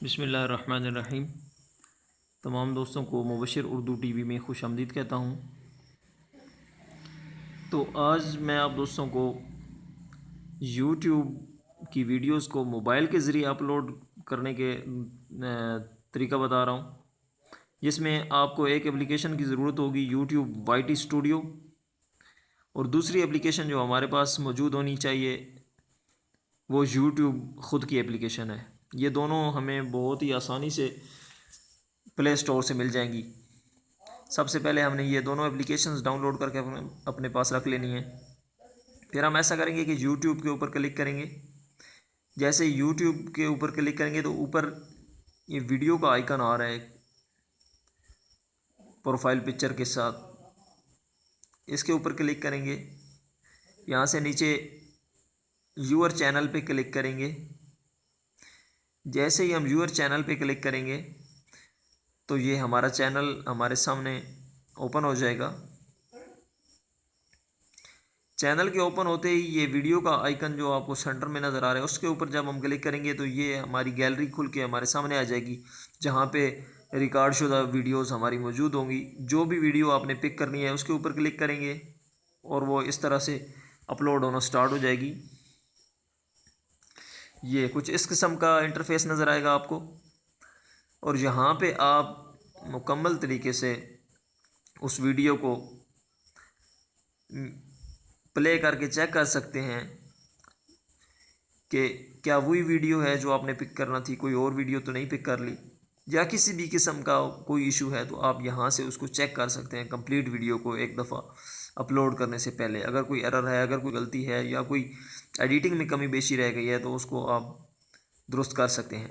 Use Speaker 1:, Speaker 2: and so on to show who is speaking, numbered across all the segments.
Speaker 1: बिस्मिल्लाहिर्रहमानिर्रहीम। तमाम दोस्तों को मुबशिर उर्दू टीवी में खुशामदीद कहता हूँ। तो आज मैं आप दोस्तों को यूट्यूब की वीडियोस को मोबाइल के ज़रिए अपलोड करने के तरीका बता रहा हूँ, जिसमें आपको एक एप्लीकेशन की ज़रूरत होगी, यूट्यूब वाईटी स्टूडियो, और दूसरी एप्लीकेशन जो हमारे पास मौजूद होनी चाहिए वो यूट्यूब ख़ुद की एप्लीकेशन है। ये दोनों हमें बहुत ही आसानी से प्ले स्टोर से मिल जाएंगी। सबसे पहले हमने ये दोनों एप्लीकेशंस डाउनलोड करके अपने पास रख लेनी है। फिर हम ऐसा करेंगे कि यूट्यूब के ऊपर क्लिक करेंगे। जैसे यूट्यूब के ऊपर क्लिक करेंगे तो ऊपर ये वीडियो का आइकन आ रहा है प्रोफाइल पिक्चर के साथ, इसके ऊपर क्लिक करेंगे। यहाँ से नीचे यूअर चैनल पे क्लिक करेंगे। जैसे ही हम यूअर चैनल पे क्लिक करेंगे तो ये हमारा चैनल हमारे सामने ओपन हो जाएगा। चैनल के ओपन होते ही ये वीडियो का आइकन जो आपको सेंटर में नज़र आ रहा है उसके ऊपर जब हम क्लिक करेंगे तो ये हमारी गैलरी खुल के हमारे सामने आ जाएगी, जहाँ पे रिकॉर्ड शुदा वीडियोस हमारी मौजूद होंगी। जो भी वीडियो आपने पिक करनी है उसके ऊपर क्लिक करेंगे और वो इस तरह से अपलोड होना स्टार्ट हो जाएगी। ये कुछ इस किस्म का इंटरफेस नज़र आएगा आपको, और यहाँ पे आप मुकम्मल तरीके से उस वीडियो को प्ले करके चेक कर सकते हैं कि क्या वही वीडियो है जो आपने पिक करना थी, कोई और वीडियो तो नहीं पिक कर ली, या किसी भी किस्म का कोई इशू है तो आप यहाँ से उसको चेक कर सकते हैं कंप्लीट वीडियो को एक दफ़ा अपलोड करने से पहले। अगर कोई एरर है, अगर कोई गलती है या कोई एडिटिंग में कमी बेशी रह गई है तो उसको आप दुरुस्त कर सकते हैं।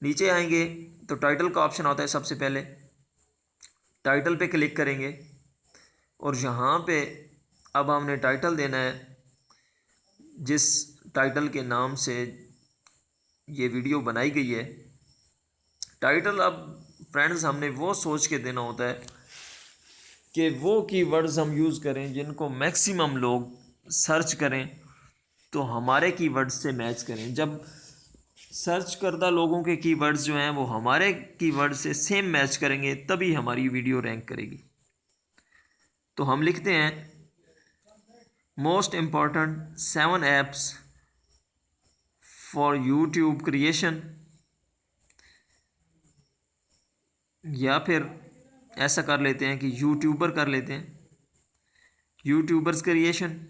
Speaker 1: नीचे आएंगे तो टाइटल का ऑप्शन आता है। सबसे पहले टाइटल पे क्लिक करेंगे और यहाँ पे अब हमने टाइटल देना है जिस टाइटल के नाम से ये वीडियो बनाई गई है। टाइटल अब फ्रेंड्स हमने वो सोच के देना होता है कि वो कीवर्ड्स हम यूज़ करें जिनको मैक्सिमम लोग सर्च करें तो हमारे कीवर्ड्स से मैच करें। जब सर्च करदा लोगों के कीवर्ड्स जो हैं वो हमारे कीवर्ड से सेम मैच करेंगे तभी हमारी वीडियो रैंक करेगी। तो हम लिखते हैं most important 7 apps for YouTube creation, या फिर ऐसा कर लेते हैं कि यूट्यूबर कर लेते हैं, यूट्यूबर्स क्रिएशन।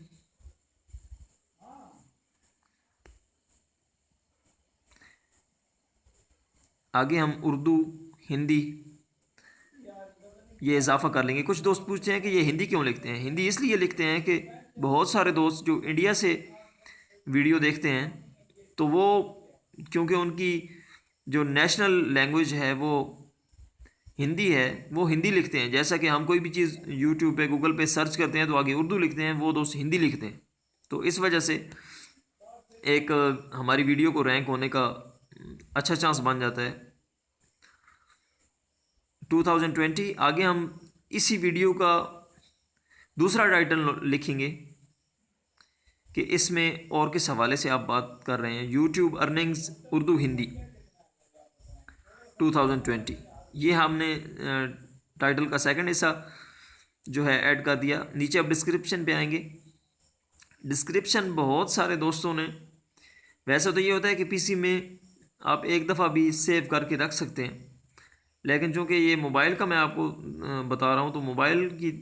Speaker 1: आगे हम उर्दू, हिंदी ये इजाफ़ा कर लेंगे। कुछ दोस्त पूछते हैं कि ये हिंदी क्यों लिखते हैं। हिंदी इसलिए लिखते हैं कि बहुत सारे दोस्त जो इंडिया से वीडियो देखते हैं तो वो क्योंकि उनकी जो नेशनल लैंग्वेज है वो हिंदी है, वो हिंदी लिखते हैं। जैसा कि हम कोई भी चीज़ यूट्यूब पे, गूगल पे सर्च करते हैं तो आगे उर्दू लिखते हैं, वो दोस्त हिंदी लिखते हैं। तो इस वजह से एक हमारी वीडियो को रैंक होने का अच्छा चांस बन जाता है। 2020 आगे हम इसी वीडियो का दूसरा टाइटल लिखेंगे कि इसमें और किस हवाले से आप बात कर रहे हैं। यूट्यूब अर्निंग्स उर्दू हिंदी 2020, ये हमने टाइटल का सेकंड हिस्सा जो है ऐड कर दिया। नीचे अब डिस्क्रिप्शन पे आएंगे। डिस्क्रिप्शन बहुत सारे दोस्तों ने, वैसे तो ये होता है कि पीसी में आप एक दफ़ा भी सेव करके रख सकते हैं, लेकिन चूँकि ये मोबाइल का मैं आपको बता रहा हूँ तो मोबाइल की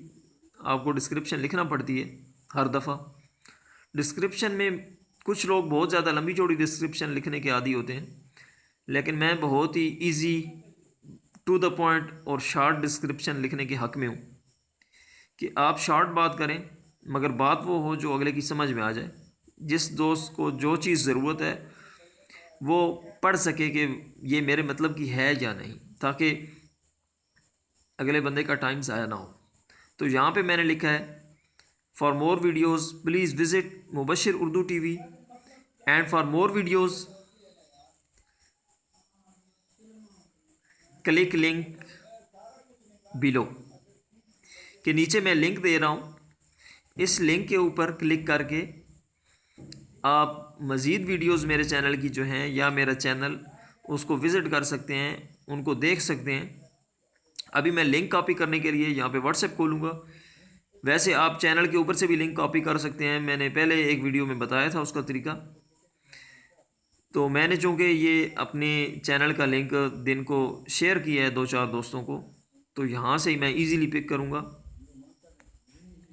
Speaker 1: आपको डिस्क्रिप्शन लिखना पड़ती है हर दफ़ा। डिस्क्रिप्शन में कुछ लोग बहुत ज़्यादा लंबी चौड़ी डिस्क्रिप्शन लिखने के आदी होते हैं, लेकिन मैं बहुत ही इजी टू द पॉइंट और शॉर्ट डिस्क्रिप्शन लिखने के हक़ में हूँ कि आप शॉर्ट बात करें मगर बात वो हो जो अगले की समझ में आ जाए। जिस दोस्त को जो चीज़ ज़रूरत है वो पढ़ सके कि ये मेरे मतलब की है या नहीं, ताकि अगले बंदे का टाइम ज़ाया ना हो। तो यहाँ पे मैंने लिखा है for more videos please visit Mubashir Urdu TV and for more videos click link below, के नीचे मैं लिंक दे रहा हूँ। इस लिंक के ऊपर क्लिक करके आप मज़ीद वीडियोज़ मेरे चैनल की जो हैं या मेरा चैनल उसको विज़िट कर सकते हैं, उनको देख सकते हैं। अभी मैं लिंक कॉपी करने के लिए यहाँ पे व्हाट्सएप खोलूँगा। वैसे आप चैनल के ऊपर से भी लिंक कॉपी कर सकते हैं, मैंने पहले एक वीडियो में बताया था उसका तरीका। तो मैंने चूँकि ये अपने चैनल का लिंक दिन को शेयर किया है 2-4 दोस्तों को, तो यहाँ से ही मैं इजीली पिक करूँगा।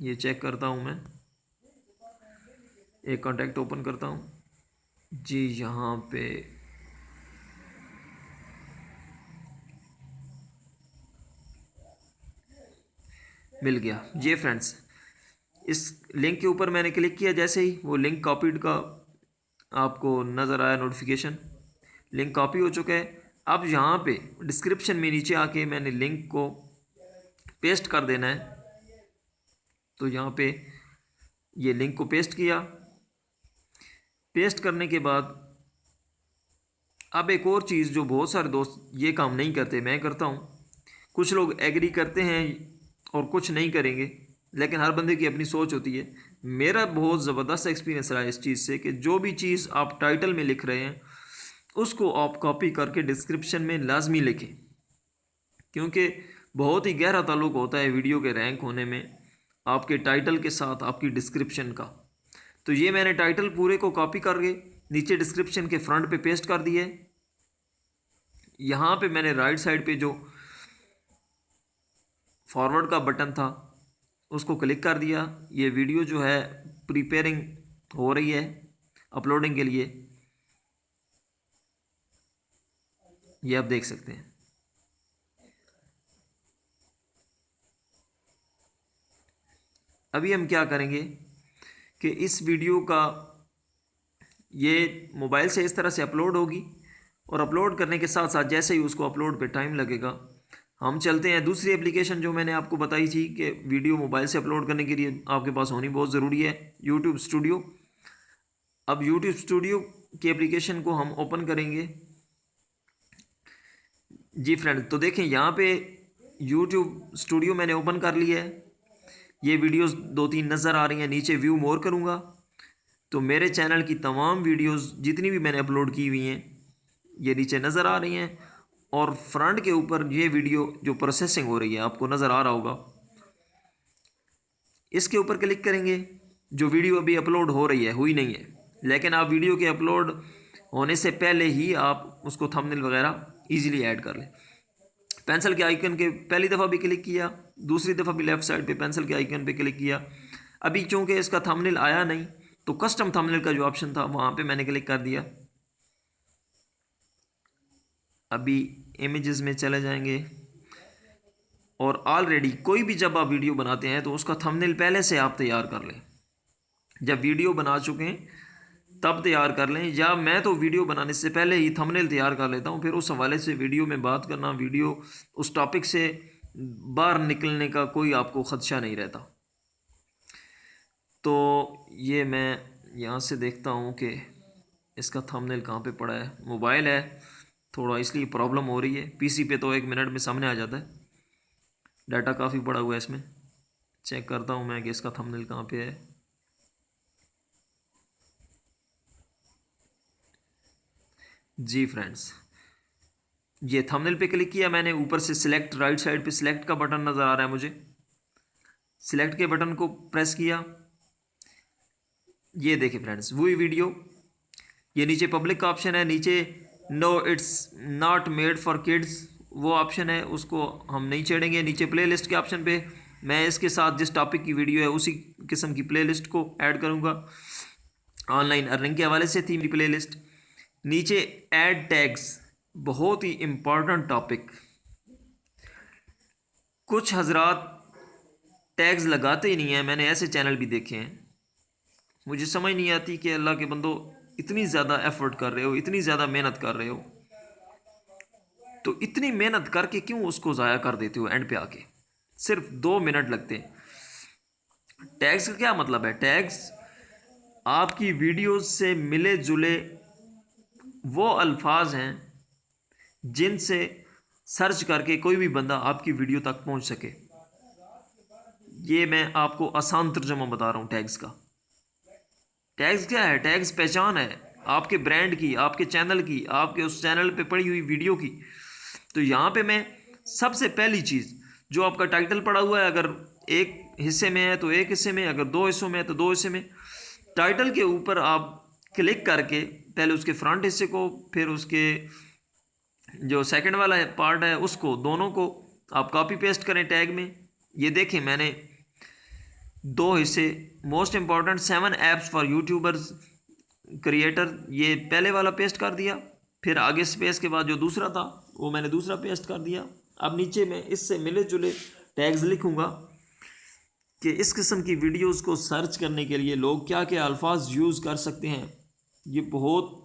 Speaker 1: ये चेक करता हूँ, मैं एक कॉन्टैक्ट ओपन करता हूँ जी। यहाँ पे मिल गया ये फ्रेंड्स। इस लिंक के ऊपर मैंने क्लिक किया, जैसे ही वो लिंक कॉपीड का आपको नज़र आया नोटिफिकेशन, लिंक कॉपी हो चुका है। अब यहाँ पे डिस्क्रिप्शन में नीचे आके मैंने लिंक को पेस्ट कर देना है। तो यहाँ पे ये लिंक को पेस्ट किया। पेस्ट करने के बाद अब एक और चीज़ जो बहुत सारे दोस्त ये काम नहीं करते, मैं करता हूँ। कुछ लोग एग्री करते हैं और कुछ नहीं करेंगे, लेकिन हर बंदे की अपनी सोच होती है। मेरा बहुत ज़बरदस्त एक्सपीरियंस रहा है इस चीज़ से कि जो भी चीज़ आप टाइटल में लिख रहे हैं उसको आप कॉपी करके डिस्क्रिप्शन में लाजमी लिखें, क्योंकि बहुत ही गहरा ताल्लुक होता है वीडियो के रैंक होने में आपके टाइटल के साथ आपकी डिस्क्रिप्शन का। तो ये मैंने टाइटल पूरे को कॉपी करके नीचे डिस्क्रिप्शन के फ्रंट पे पेस्ट कर दिया है। यहाँ पे मैंने राइट साइड पे जो फॉरवर्ड का बटन था उसको क्लिक कर दिया। ये वीडियो जो है प्रिपेयरिंग हो रही है अपलोडिंग के लिए, ये आप देख सकते हैं। अभी हम क्या करेंगे कि इस वीडियो का ये मोबाइल से इस तरह से अपलोड होगी, और अपलोड करने के साथ साथ जैसे ही उसको अपलोड पे टाइम लगेगा, हम चलते हैं दूसरी एप्लीकेशन जो मैंने आपको बताई थी कि वीडियो मोबाइल से अपलोड करने के लिए आपके पास होनी बहुत ज़रूरी है, यूट्यूब स्टूडियो। अब यूट्यूब स्टूडियो की एप्लीकेशन को हम ओपन करेंगे जी फ्रेंड। तो देखें यहाँ पे यूट्यूब स्टूडियो मैंने ओपन कर लिया है। ये वीडियोस 2-3 नज़र आ रही हैं। नीचे व्यू मोर करूँगा तो मेरे चैनल की तमाम वीडियोस जितनी भी मैंने अपलोड की हुई हैं ये नीचे नज़र आ रही हैं, और फ्रंट के ऊपर ये वीडियो जो प्रोसेसिंग हो रही है आपको नज़र आ रहा होगा। इसके ऊपर क्लिक करेंगे। जो वीडियो अभी अपलोड हो रही है, हुई नहीं है, लेकिन आप वीडियो के अपलोड होने से पहले ही आप उसको थंबनेल वगैरह ईजिली ऐड कर लें। पेंसिल के आइकन के पहली दफ़ा भी क्लिक किया, दूसरी दफ़ा भी लेफ़्ट साइड पे पेंसिल के आइकन पे क्लिक किया। अभी चूँकि इसका थंबनेल आया नहीं तो कस्टम थंबनेल का जो ऑप्शन था वहाँ पे मैंने क्लिक कर दिया। अभी इमेजेस में चले जाएंगे, और ऑलरेडी कोई भी जब आप वीडियो बनाते हैं तो उसका थंबनेल पहले से आप तैयार कर लें। जब वीडियो बना चुके हैं तब तैयार कर लें, या मैं तो वीडियो बनाने से पहले ही थंबनेल तैयार कर लेता हूँ, फिर उस हवाले से वीडियो में बात करना, वीडियो उस टॉपिक से बाहर निकलने का कोई आपको ख़दशा नहीं रहता। तो ये मैं यहाँ से देखता हूँ कि इसका थंबनेल कहाँ पे पड़ा है। मोबाइल है थोड़ा इसलिए प्रॉब्लम हो रही है, पीसी पे तो 1 मिनट में सामने आ जाता है। डाटा काफ़ी पड़ा हुआ है इसमें। चेक करता हूँ मैं कि इसका थंबनेल कहाँ पे है। जी फ्रेंड्स, ये थंबनेल पे क्लिक किया मैंने, ऊपर से सिलेक्ट, राइट साइड पे सिलेक्ट का बटन नज़र आ रहा है मुझे। सिलेक्ट के बटन को प्रेस किया। ये देखिए फ्रेंड्स, वही वीडियो, ये नीचे पब्लिक का ऑप्शन है, नीचे no it's not made for kids वो ऑप्शन है, उसको हम नहीं छेड़ेंगे। नीचे प्लेलिस्ट के ऑप्शन पे मैं इसके साथ जिस टॉपिक की वीडियो है उसी किस्म की प्लेलिस्ट को ऐड करूँगा। ऑनलाइन अर्निंग के हवाले से थी मेरी प्लेलिस्ट। नीचे ऐड टैग्स, बहुत ही इम्पॉर्टेंट टॉपिक। कुछ हजरात टैग्स लगाते ही नहीं हैं, मैंने ऐसे चैनल भी देखे हैं। मुझे समझ नहीं आती कि अल्लाह के बंदो इतनी ज़्यादा एफर्ट कर रहे हो, इतनी ज़्यादा मेहनत कर रहे हो, तो इतनी मेहनत करके क्यों उसको ज़ाया कर देते हो एंड पे आके। सिर्फ 2 मिनट लगते हैं। टैग्स का क्या मतलब है? टैग्स आपकी वीडियोस से मिले जुले वो अल्फाज हैं जिनसे सर्च करके कोई भी बंदा आपकी वीडियो तक पहुंच सके। ये मैं आपको आसान तर्जुमा बता रहा हूँ टैग्स का। टैग्स क्या है? टैग्स पहचान है आपके ब्रांड की, आपके चैनल की, आपके उस चैनल पे पड़ी हुई वीडियो की। तो यहाँ पे मैं सबसे पहली चीज़, जो आपका टाइटल पड़ा हुआ है, अगर एक हिस्से में है तो एक हिस्से में, अगर दो हिस्सों में है तो दो हिस्से में, टाइटल के ऊपर आप क्लिक करके पहले उसके फ्रंट हिस्से को, फिर उसके जो सेकंड वाला है पार्ट है उसको, दोनों को आप कॉपी पेस्ट करें टैग में। ये देखें मैंने दो हिस्से, most important 7 apps for YouTubers creator, ये पहले वाला पेस्ट कर दिया। फिर आगे स्पेस के बाद जो दूसरा था वो मैंने दूसरा पेस्ट कर दिया। अब नीचे मैं इससे मिले जुले टैग्स लिखूँगा कि इस किस्म की वीडियोस को सर्च करने के लिए लोग क्या क्या अल्फाज यूज़ कर सकते हैं। ये बहुत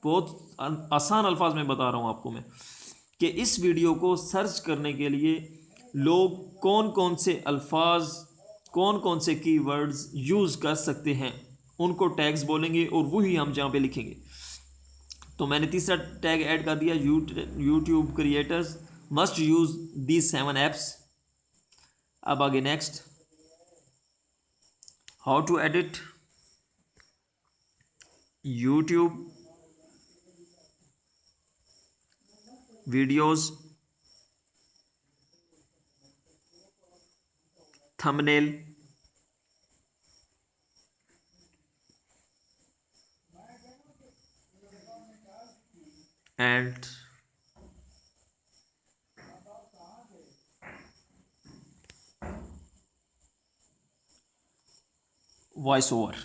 Speaker 1: बहुत आसान अल्फाज में बता रहा हूँ आपको मैं, कि इस वीडियो को सर्च करने के लिए लोग कौन कौन से अल्फाज, कौन कौन से कीवर्ड्स यूज़ कर सकते हैं, उनको टैग्स बोलेंगे और वही हम जहाँ पे लिखेंगे। तो मैंने तीसरा टैग ऐड कर दिया, YouTube creators must use these 7 apps. अब आगे next, how to edit YouTube videos thumbnail and voice over.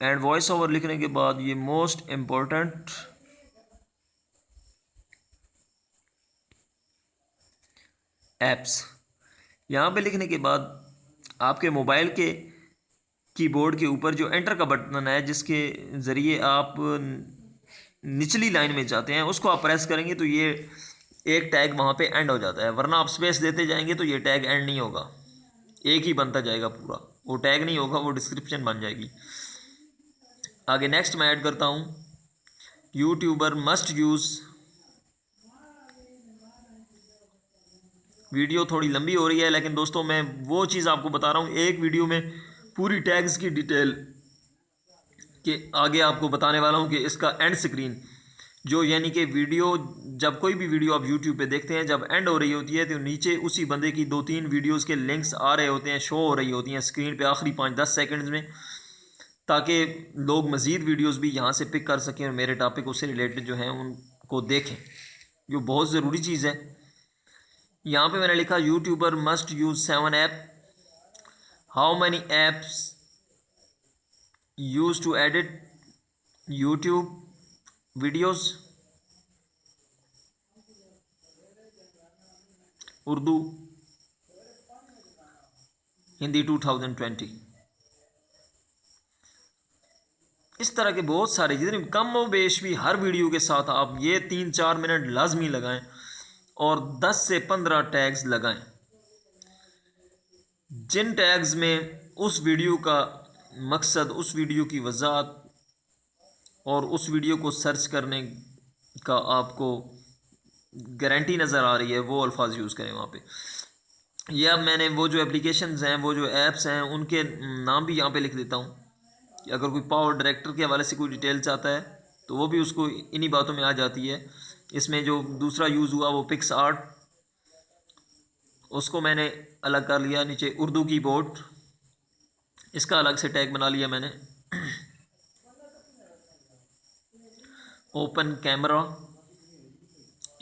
Speaker 1: And voice over लिखने के बाद ये मोस्ट इम्पोर्टेंट एप्स, यहाँ पे लिखने के बाद आपके मोबाइल के कीबोर्ड के ऊपर जो एंटर का बटन है, जिसके ज़रिए आप निचली लाइन में जाते हैं, उसको आप प्रेस करेंगे तो ये एक टैग वहाँ पे एंड हो जाता है। वरना आप स्पेस देते जाएंगे तो ये टैग एंड नहीं होगा, एक ही बनता जाएगा पूरा, वो टैग नहीं होगा, वो डिस्क्रिप्शन बन जाएगी। आगे नेक्स्ट मैं ऐड करता हूँ, यूट्यूबर मस्ट यूज़, वीडियो थोड़ी लंबी हो रही है लेकिन दोस्तों मैं वो चीज़ आपको बता रहा हूँ, एक वीडियो में पूरी टैग्स की डिटेल के आगे आपको बताने वाला हूँ कि इसका एंड स्क्रीन जो, यानी कि वीडियो, जब कोई भी वीडियो आप यूट्यूब पे देखते हैं, जब एंड हो रही होती है तो नीचे उसी बंदे की 2-3 वीडियोस के लिंक्स आ रहे होते हैं, शो हो रही होती हैं स्क्रीन पे आखिरी 5-10 सेकंड्स में, ताकि लोग मज़ीद वीडियोस भी यहाँ से पिक कर सकें और मेरे टॉपिक उससे रिलेटेड जो हैं उनको देखें, जो बहुत ज़रूरी चीज़ है। यहाँ पे मैंने लिखा YouTuber must use 7 app, how many apps use to edit YouTube videos, Urdu Hindi 2020। इस तरह के बहुत सारे, जितने कम व बेश भी हर वीडियो के साथ आप ये 3-4 मिनट लाजमी लगाएं और 10 से 15 टैग्स लगाएं, जिन टैग्स में उस वीडियो का मकसद, उस वीडियो की वजाहत और उस वीडियो को सर्च करने का आपको गारंटी नज़र आ रही है, वो अल्फाज यूज़ करें वहाँ पे। या अब मैंने वो जो एप्लीकेशंस हैं, वो जो ऐप्स हैं, उनके नाम भी यहाँ पे लिख देता हूँ कि अगर कोई पावर डायरेक्टर के हवाले से कोई डिटेल चाहता है तो वो भी उसको इन्हीं बातों में आ जाती है। इसमें जो दूसरा यूज़ हुआ वो पिक्स आर्ट, उसको मैंने अलग कर लिया। नीचे उर्दू कीबोर्ड, इसका अलग से टैग बना लिया मैंने। ओपन कैमरा,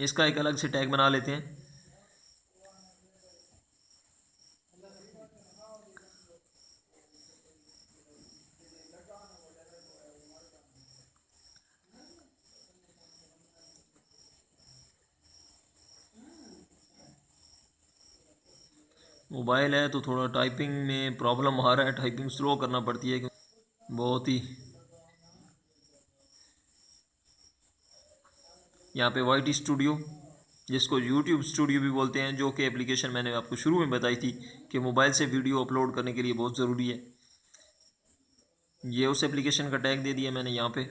Speaker 1: इसका एक अलग से टैग बना लेते हैं। मोबाइल है तो थोड़ा टाइपिंग में प्रॉब्लम आ रहा है, टाइपिंग स्लो करना पड़ती है बहुत ही। यहाँ पे वाईटी स्टूडियो, जिसको यूट्यूब स्टूडियो भी बोलते हैं, जो कि एप्लीकेशन मैंने आपको शुरू में बताई थी कि मोबाइल से वीडियो अपलोड करने के लिए बहुत ज़रूरी है। ये उस एप्लीकेशन का टैग दे दिया मैंने यहाँ पे।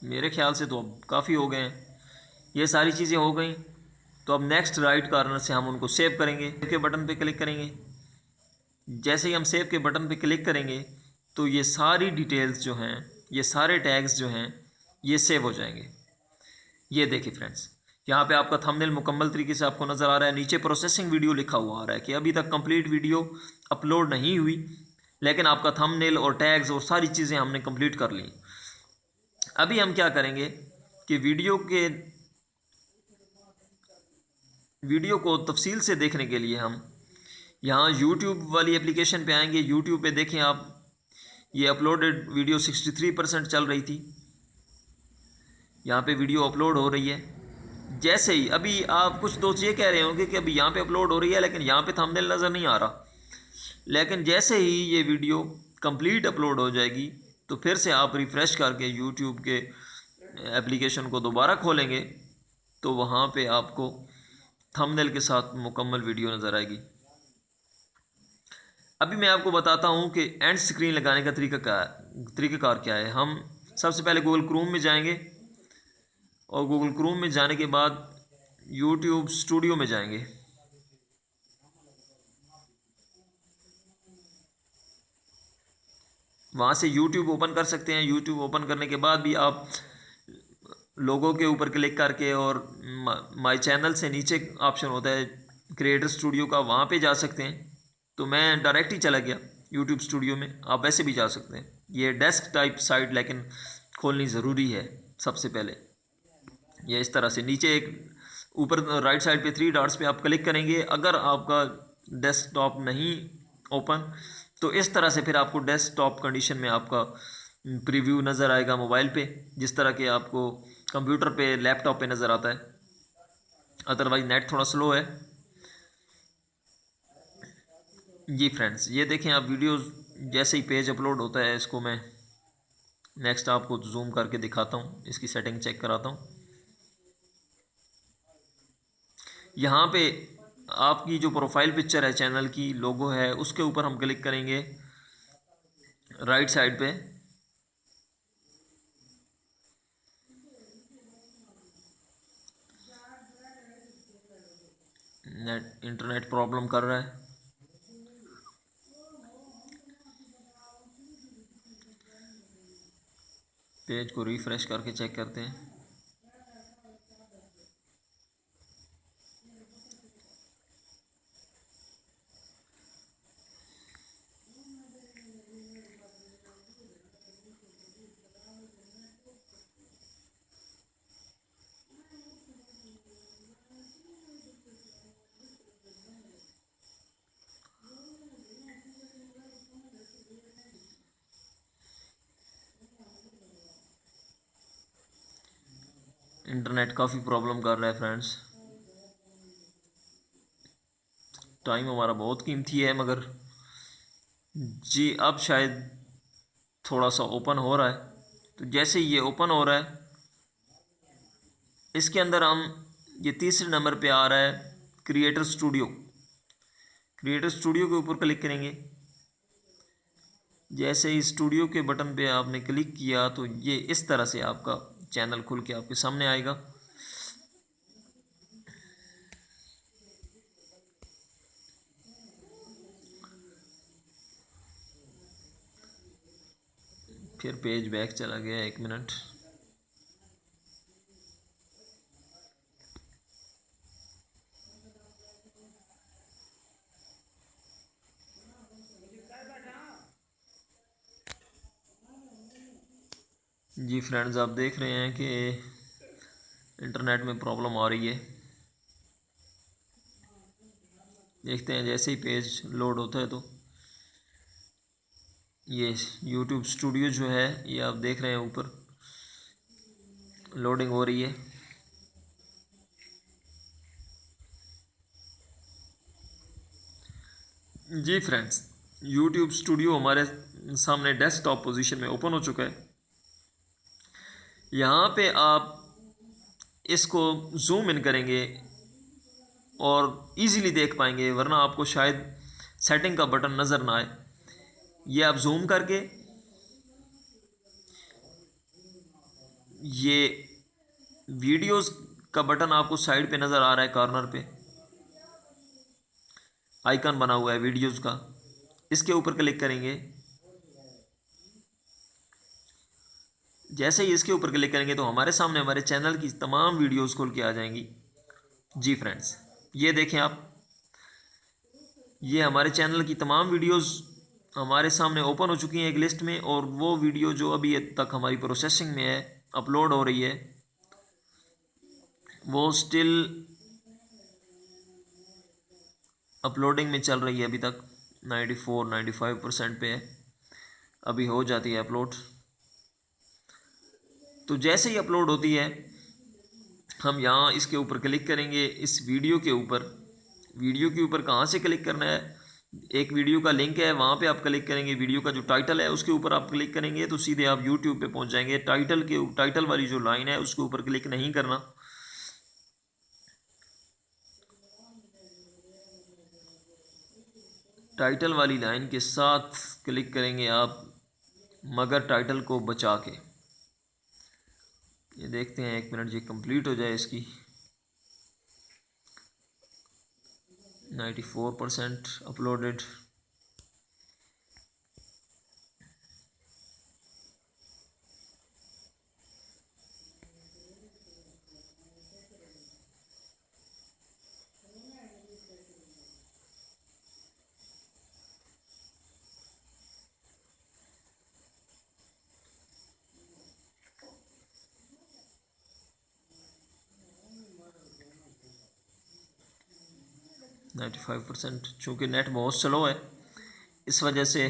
Speaker 1: मेरे ख्याल से तो अब काफ़ी हो गए हैं। ये सारी चीज़ें हो गई, तो अब नेक्स्ट राइट कॉर्नर से हम उनको सेव करेंगे, के बटन पे क्लिक करेंगे। जैसे ही हम सेव के बटन पे क्लिक करेंगे तो ये सारी डिटेल्स जो हैं, ये सारे टैग्स जो हैं, ये सेव हो जाएंगे। ये देखिए फ्रेंड्स, यहाँ पे आपका थंबनेल मुकम्मल तरीके से आपको नज़र आ रहा है। नीचे प्रोसेसिंग वीडियो लिखा हुआ आ रहा है कि अभी तक कंप्लीट वीडियो अपलोड नहीं हुई, लेकिन आपका थंबनेल और टैग्स और सारी चीज़ें हमने कंप्लीट कर ली। अभी हम क्या करेंगे कि वीडियो को तफसील से देखने के लिए हम यहाँ यूट्यूब वाली एप्लीकेशन पे आएंगे। यूट्यूब पे देखें आप, ये अपलोडेड वीडियो 63% चल रही थी। यहाँ पे वीडियो अपलोड हो रही है। जैसे ही अभी आप कुछ दोस्त ये कह रहे होंगे कि अभी यहाँ पे अपलोड हो रही है लेकिन यहाँ पे थंबनेल नज़र नहीं आ रहा, लेकिन जैसे ही ये वीडियो कंप्लीट अपलोड हो जाएगी तो फिर से आप रिफ़्रेश करके यूट्यूब के एप्लीकेशन को दोबारा खोलेंगे तो वहाँ पे आपको थंबनेल के साथ मुकम्मल वीडियो नज़र आएगी। अभी मैं आपको बताता हूँ कि एंड स्क्रीन लगाने का तरीक़ाकार क्या है। हम सबसे पहले गूगल क्रोम में जाएंगे और गूगल क्रोम में जाने के बाद यूट्यूब स्टूडियो में जाएंगे। वहाँ से यूट्यूब ओपन कर सकते हैं। यूट्यूब ओपन करने के बाद भी आप लोगों के ऊपर क्लिक करके और माय चैनल से नीचे ऑप्शन होता है क्रिएटर स्टूडियो का, वहाँ पे जा सकते हैं। तो मैं डायरेक्ट ही चला गया यूट्यूब स्टूडियो में, आप वैसे भी जा सकते हैं। ये डेस्क टाइप साइट लेकिन खोलनी ज़रूरी है सबसे पहले। ये इस तरह से नीचे एक ऊपर राइट साइड पे 3 डॉट्स पे आप क्लिक करेंगे। अगर आपका डेस्कटॉप नहीं ओपन तो इस तरह से फिर आपको डेस्कटॉप कंडीशन में आपका प्रीव्यू नज़र आएगा मोबाइल पे, जिस तरह के आपको कंप्यूटर पे लैपटॉप पे नज़र आता है। अदरवाइज नेट थोड़ा स्लो है। जी फ्रेंड्स, ये देखें आप, वीडियो जैसे ही पेज अपलोड होता है, इसको मैं नेक्स्ट आपको जूम करके दिखाता हूँ, इसकी सेटिंग चेक कराता हूँ। यहाँ पे आपकी जो प्रोफाइल पिक्चर है चैनल की, लोगो है, उसके ऊपर हम क्लिक करेंगे राइट साइड पे। इंटरनेट प्रॉब्लम कर रहा है। पेज को रिफ़्रेश करके चेक करते हैं। इंटरनेट काफ़ी प्रॉब्लम कर रहा है फ्रेंड्स। टाइम हमारा बहुत कीमती है, मगर जी अब शायद थोड़ा सा ओपन हो रहा है। तो जैसे ये ओपन हो रहा है, इसके अंदर हम ये तीसरे नंबर पे आ रहा है क्रिएटर स्टूडियो। क्रिएटर स्टूडियो के ऊपर क्लिक करेंगे। जैसे ही स्टूडियो के बटन पे आपने क्लिक किया तो ये इस तरह से आपका चैनल खुल के आपके सामने आएगा। फिर पेज बैक चला गया, 1 मिनट। जी फ्रेंड्स, आप देख रहे हैं कि इंटरनेट में प्रॉब्लम आ रही है। देखते हैं जैसे ही पेज लोड होता है तो ये यूट्यूब स्टूडियो जो है, ये आप देख रहे हैं ऊपर लोडिंग हो रही है। जी फ्रेंड्स, यूट्यूब स्टूडियो हमारे सामने डेस्कटॉप पोजीशन में ओपन हो चुका है। यहाँ पे आप इसको जूम इन करेंगे और इजीली देख पाएंगे, वरना आपको शायद सेटिंग का बटन नज़र ना आए। ये आप जूम करके ये वीडियोस का बटन आपको साइड पे नज़र आ रहा है, कॉर्नर पे आइकन बना हुआ है वीडियोस का, इसके ऊपर क्लिक करेंगे। जैसे ही इसके ऊपर क्लिक करेंगे तो हमारे सामने हमारे चैनल की तमाम वीडियोस खोल के आ जाएंगी। जी फ्रेंड्स, ये देखें आप, ये हमारे चैनल की तमाम वीडियोस हमारे सामने ओपन हो चुकी हैं एक लिस्ट में, और वो वीडियो जो अभी तक हमारी प्रोसेसिंग में है, अपलोड हो रही है, वो स्टिल अपलोडिंग में चल रही है। अभी तक 94-95% पे है, अभी हो जाती है अपलोड। तो जैसे ही अपलोड होती है हम यहाँ इसके ऊपर क्लिक करेंगे, इस वीडियो के ऊपर। वीडियो के ऊपर कहाँ से क्लिक करना है, एक वीडियो का लिंक है वहाँ पे आप क्लिक करेंगे। वीडियो का जो टाइटल है उसके ऊपर आप क्लिक करेंगे तो सीधे आप यूट्यूब पे पहुँच जाएंगे। टाइटल वाली जो लाइन है उसके ऊपर क्लिक नहीं करना। टाइटल वाली लाइन के साथ क्लिक करेंगे आप, मगर टाइटल को बचा के। ये देखते हैं, 1 मिनट ये कंप्लीट हो जाए इसकी। 94% अपलोडेड। नाइन्टी 95%। चूँकि नेट बहुत स्लो है इस वजह से,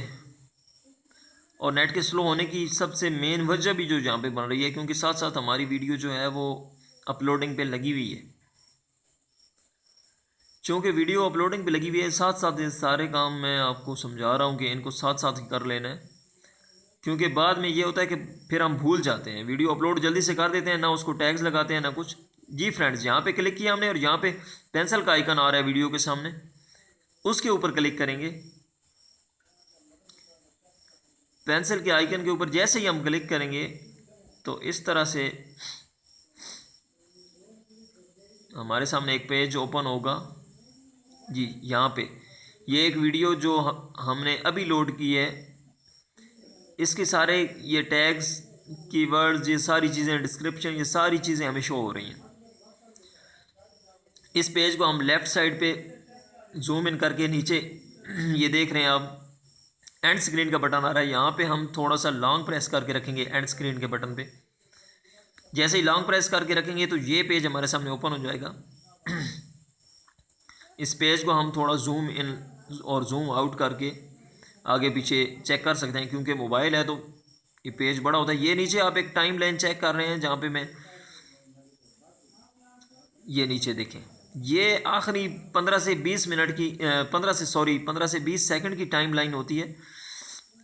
Speaker 1: और नेट के स्लो होने की सबसे मेन वजह भी जो यहाँ पे बन रही है, क्योंकि साथ साथ हमारी वीडियो जो है वो अपलोडिंग पे लगी हुई है। चूँकि वीडियो अपलोडिंग पे लगी हुई है, साथ साथ ये सारे काम मैं आपको समझा रहा हूँ कि इनको साथ साथ ही कर लेना है, क्योंकि बाद में ये होता है कि फिर हम भूल जाते हैं। वीडियो अपलोड जल्दी से कर देते हैं, ना उसको टैग्स लगाते हैं ना कुछ। जी फ्रेंड्स, यहाँ पे क्लिक किया हमने और यहाँ पे पेंसिल का आइकन आ रहा है वीडियो के सामने, उसके ऊपर क्लिक करेंगे। पेंसिल के आइकन के ऊपर जैसे ही हम क्लिक करेंगे तो इस तरह से हमारे सामने एक पेज ओपन होगा। जी, यहाँ पे ये एक वीडियो जो हमने अभी लोड की है, इसके सारे ये टैग्स, कीवर्ड्स, ये सारी चीज़ें, डिस्क्रिप्शन, ये सारी चीज़ें हमें शो हो रही हैं। इस पेज को हम लेफ़्ट साइड पे जूम इन करके नीचे ये देख रहे हैं आप, एंड स्क्रीन का बटन आ रहा है। यहाँ पे हम थोड़ा सा लॉन्ग प्रेस करके रखेंगे एंड स्क्रीन के बटन पे। जैसे ही लॉन्ग प्रेस करके रखेंगे तो ये पेज हमारे सामने ओपन हो जाएगा। इस पेज को हम थोड़ा जूम इन और जूम आउट करके आगे पीछे चेक कर सकते हैं, क्योंकि मोबाइल है तो ये पेज बड़ा होता है। ये नीचे आप एक टाइम लाइन चेक कर रहे हैं, जहाँ पे मैं ये नीचे देखें, ये आखिरी 15 से 20 मिनट की 15 से 20 सेकंड की टाइम लाइन होती है,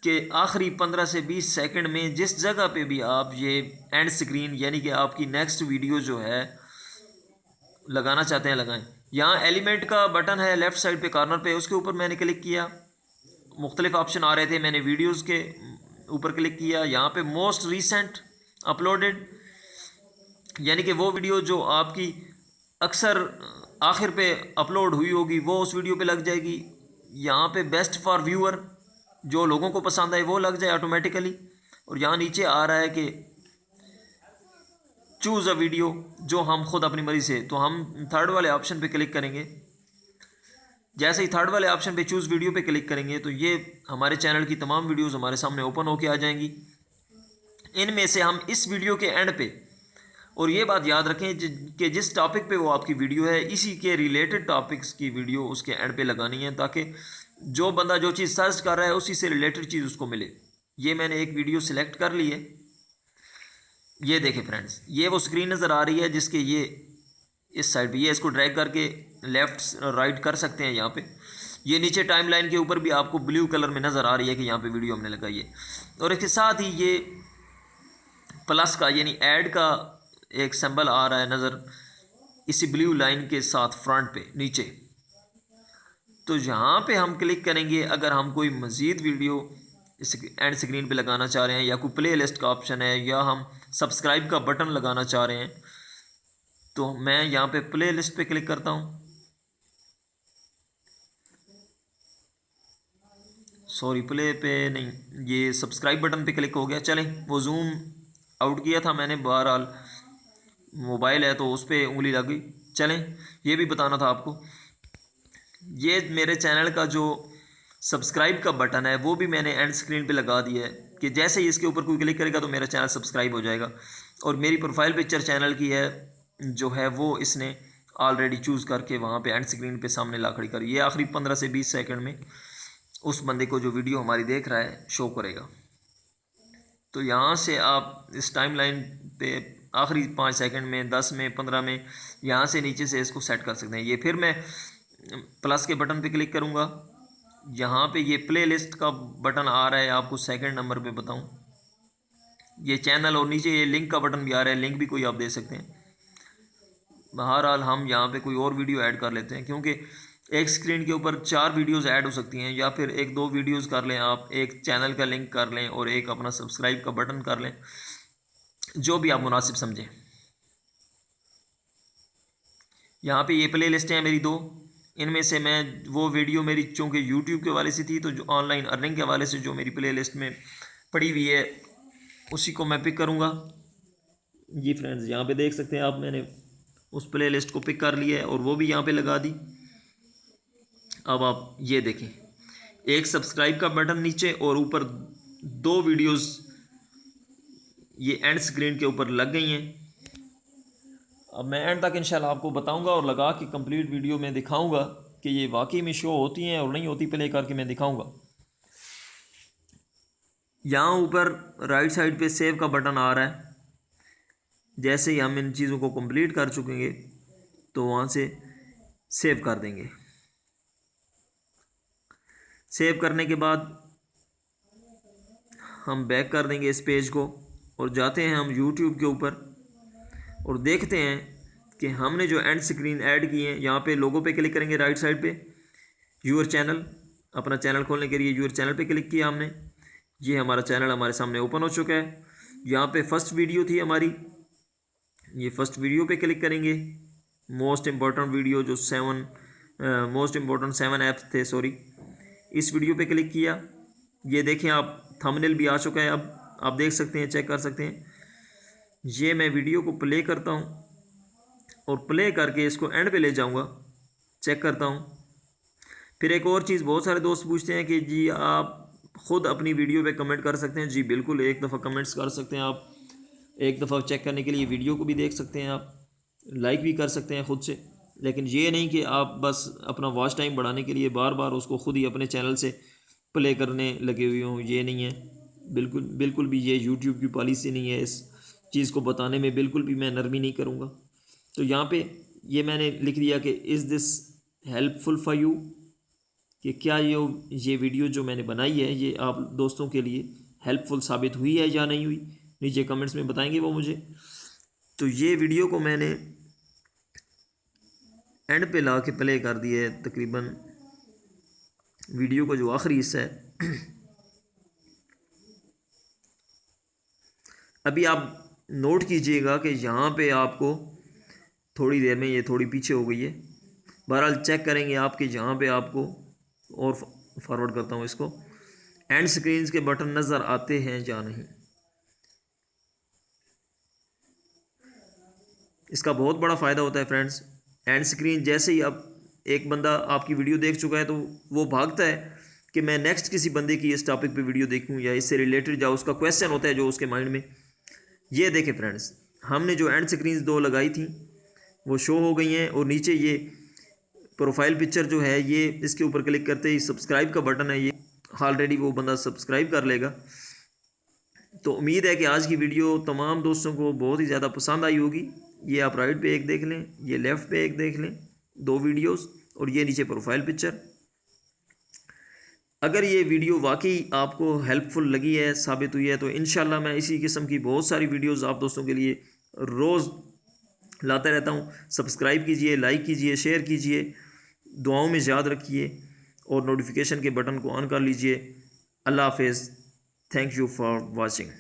Speaker 1: कि आखिरी 15 से 20 सेकंड में जिस जगह पे भी आप ये एंड स्क्रीन यानी कि आपकी नेक्स्ट वीडियो जो है लगाना चाहते हैं लगाएं। यहाँ एलिमेंट का बटन है लेफ़्ट साइड पे कॉर्नर पे, उसके ऊपर मैंने क्लिक किया, मुख्तलिफ ऑप्शन आ रहे थे, मैंने वीडियोस के ऊपर क्लिक किया। यहाँ पे मोस्ट रीसेंट अपलोडेड, यानी कि वो वीडियो जो आपकी अक्सर आखिर पे अपलोड हुई होगी वो उस वीडियो पे लग जाएगी। यहाँ पे बेस्ट फॉर व्यूअर, जो लोगों को पसंद आए वो लग जाए ऑटोमेटिकली। और यहाँ नीचे आ रहा है कि चूज़ अ वीडियो, जो हम खुद अपनी मर्ज़ी से, तो हम थर्ड वाले ऑप्शन पे क्लिक करेंगे। जैसे ही थर्ड वाले ऑप्शन पे चूज़ वीडियो पे क्लिक करेंगे तो ये हमारे चैनल की तमाम वीडियोस हमारे सामने ओपन होके आ जाएंगी। इनमें से हम इस वीडियो के एंड पे, और ये बात याद रखें कि जिस टॉपिक पे वो आपकी वीडियो है, इसी के रिलेटेड टॉपिक्स की वीडियो उसके एंड पे लगानी है, ताकि जो बंदा जो चीज़ सर्च कर रहा है उसी से रिलेटेड चीज़ उसको मिले। ये मैंने एक वीडियो सिलेक्ट कर ली है। ये देखें फ्रेंड्स, ये वो स्क्रीन नज़र आ रही है जिसके ये इस साइड पे, ये इसको ड्रैग करके लेफ़्ट राइट कर सकते हैं। यहाँ पे ये नीचे टाइमलाइन के ऊपर भी आपको ब्लू कलर में नज़र आ रही है कि यहाँ पे वीडियो हमने लगाई है। और इसके साथ ही ये प्लस का यानी ऐड का एक सिंबल आ रहा है नज़र, इसी ब्लू लाइन के साथ फ्रंट पे नीचे। तो यहाँ पे हम क्लिक करेंगे। अगर हम कोई मज़ीद वीडियो इस एंड स्क्रीन पे लगाना चाह रहे हैं, या कोई प्ले लिस्ट का ऑप्शन है, या हम सब्सक्राइब का बटन लगाना चाह रहे हैं, तो मैं यहाँ पे प्ले लिस्ट पे क्लिक करता हूँ। सॉरी, प्ले पे नहीं, ये सब्सक्राइब बटन पे क्लिक हो गया। चलें, वो जूम आउट किया था मैंने, बहरहाल मोबाइल है तो उस पर उंगली लग गई। चलें, ये भी बताना था आपको, ये मेरे चैनल का जो सब्सक्राइब का बटन है वो भी मैंने एंड स्क्रीन पे लगा दिया है कि जैसे ही इसके ऊपर कोई क्लिक करेगा तो मेरा चैनल सब्सक्राइब हो जाएगा। और मेरी प्रोफाइल पिक्चर चैनल की है जो है वो इसने ऑलरेडी चूज़ करके वहाँ पे एंड स्क्रीन पे सामने ला खड़ी करी। ये आखिरी 15 से 20 सेकंड में उस बंदे को जो वीडियो हमारी देख रहा है शो करेगा। तो यहाँ से आप इस टाइमलाइन पे आखिरी 5 सेकंड में, 10 में, 15 में, यहाँ से नीचे से इसको सेट कर सकते हैं। ये फिर मैं प्लस के बटन पे क्लिक करूँगा, यहाँ पे ये प्ले लिस्ट का बटन आ रहा है, आपको सेकंड नंबर पे बताऊँ, ये चैनल, और नीचे ये लिंक का बटन भी आ रहा है, लिंक भी कोई आप दे सकते हैं। बहरहाल हम यहाँ पे कोई और वीडियो ऐड कर लेते हैं, क्योंकि एक स्क्रीन के ऊपर 4 वीडियोस ऐड हो सकती हैं, या फिर 1-2 वीडियोस कर लें आप, एक चैनल का लिंक कर लें और एक अपना सब्सक्राइब का बटन कर लें, जो भी आप मुनासिब समझें। यहाँ पे ये प्ले लिस्टें हैं मेरी 2, इनमें से मैं वो वीडियो मेरी चूँकि यूट्यूब के हवाले से थी, तो जो ऑनलाइन अर्निंग के हवाले से जो मेरी प्ले लिस्ट में पड़ी हुई है उसी को मैं पिक करूँगा। जी फ्रेंड्स, यहाँ पे देख सकते हैं आप, मैंने उस प्ले लिस्ट को पिक कर लिया है और वो भी यहाँ पे लगा दी। अब आप ये देखें, एक सब्सक्राइब का बटन नीचे और ऊपर 2 वीडियोस ये एंड स्क्रीन के ऊपर लग गई हैं। अब मैं एंड तक इंशाल्लाह आपको बताऊंगा और लगा के कंप्लीट वीडियो में दिखाऊंगा कि ये वाकई में शो होती हैं और नहीं होती, प्ले करके मैं दिखाऊंगा। यहाँ ऊपर राइट साइड पे सेव का बटन आ रहा है, जैसे ही हम इन चीज़ों को कंप्लीट कर चुकेंगे तो वहाँ से सेव कर देंगे। सेव करने के बाद हम बैक कर देंगे इस पेज को और जाते हैं हम YouTube के ऊपर और देखते हैं कि हमने जो एंड स्क्रीन ऐड की है, यहाँ पे लोगो पे क्लिक करेंगे राइट साइड पे, यूर चैनल, अपना चैनल खोलने के लिए यूर चैनल पे क्लिक किया हमने। ये हमारा चैनल हमारे सामने ओपन हो चुका है। यहाँ पे फर्स्ट वीडियो थी हमारी, ये फर्स्ट वीडियो पे क्लिक करेंगे। मोस्ट इम्पॉर्टेंट वीडियो जो मोस्ट इम्पॉर्टेंट 7 ऐप्स थे, सॉरी, इस वीडियो पे क्लिक किया। ये देखें आप, थंबनेल भी आ चुका है, अब आप देख सकते हैं, चेक कर सकते हैं। ये मैं वीडियो को प्ले करता हूँ और प्ले करके इसको एंड पे ले जाऊँगा, चेक करता हूँ। फिर एक और चीज़, बहुत सारे दोस्त पूछते हैं कि जी आप ख़ुद अपनी वीडियो पे कमेंट कर सकते हैं। जी बिल्कुल, एक दफ़ा कमेंट्स कर सकते हैं आप, एक दफ़ा चेक करने के लिए वीडियो को भी देख सकते हैं आप, लाइक भी कर सकते हैं ख़ुद से। लेकिन ये नहीं कि आप बस अपना वॉच टाइम बढ़ाने के लिए बार बार उसको ख़ुद ही अपने चैनल से प्ले करने लगे हुए हों, ये नहीं है। बिल्कुल भी ये यूट्यूब की पॉलिसी नहीं है। इस चीज़ को बताने में बिल्कुल भी मैं नरमी नहीं करूँगा। तो यहाँ पे ये मैंने लिख दिया कि is this helpful for you, कि क्या ये वीडियो जो मैंने बनाई है ये आप दोस्तों के लिए हेल्पफुल साबित हुई है या नहीं हुई, नीचे कमेंट्स में बताएंगे वो मुझे। तो ये वीडियो को मैंने एंड पे ला के प्ले कर दिया है, तकरीबन वीडियो का जो आखिरी हिस्सा है। अभी आप नोट कीजिएगा कि यहाँ पे आपको थोड़ी देर में ये थोड़ी पीछे हो गई है। बहरहाल चेक करेंगे आपके यहाँ पे आपको, और फॉरवर्ड करता हूँ इसको, एंड स्क्रीन्स के बटन नज़र आते हैं या नहीं। इसका बहुत बड़ा फ़ायदा होता है फ्रेंड्स। एंड स्क्रीन जैसे ही अब एक बंदा आपकी वीडियो देख चुका है तो वो भागता है कि मैं नेक्स्ट किसी बंदे की इस टॉपिक पे वीडियो देखूं या इससे रिलेटेड जाओ, उसका क्वेश्चन होता है जो उसके माइंड में। ये देखें फ्रेंड्स, हमने जो एंड स्क्रीन्स 2 लगाई थी वो शो हो गई हैं, और नीचे ये प्रोफाइल पिक्चर जो है ये इसके ऊपर क्लिक करते ही सब्सक्राइब का बटन है, ये ऑलरेडी वो बंदा सब्सक्राइब कर लेगा। तो उम्मीद है कि आज की वीडियो तमाम दोस्तों को बहुत ही ज़्यादा पसंद आई होगी। ये आप राइट पे एक देख लें, ये लेफ़्ट पे एक देख लें, 2 वीडियोस, और ये नीचे प्रोफाइल पिक्चर। अगर ये वीडियो वाकई आपको हेल्पफुल लगी है, साबित हुई है, तो इंशाल्लाह मैं इसी किस्म की बहुत सारी वीडियोस आप दोस्तों के लिए रोज़ लाता रहता हूँ। सब्सक्राइब कीजिए, लाइक कीजिए, शेयर कीजिए, दुआओं में याद रखिए और नोटिफिकेशन के बटन को ऑन कर लीजिए। अल्लाह हाफ़िज़। Thank you for watching.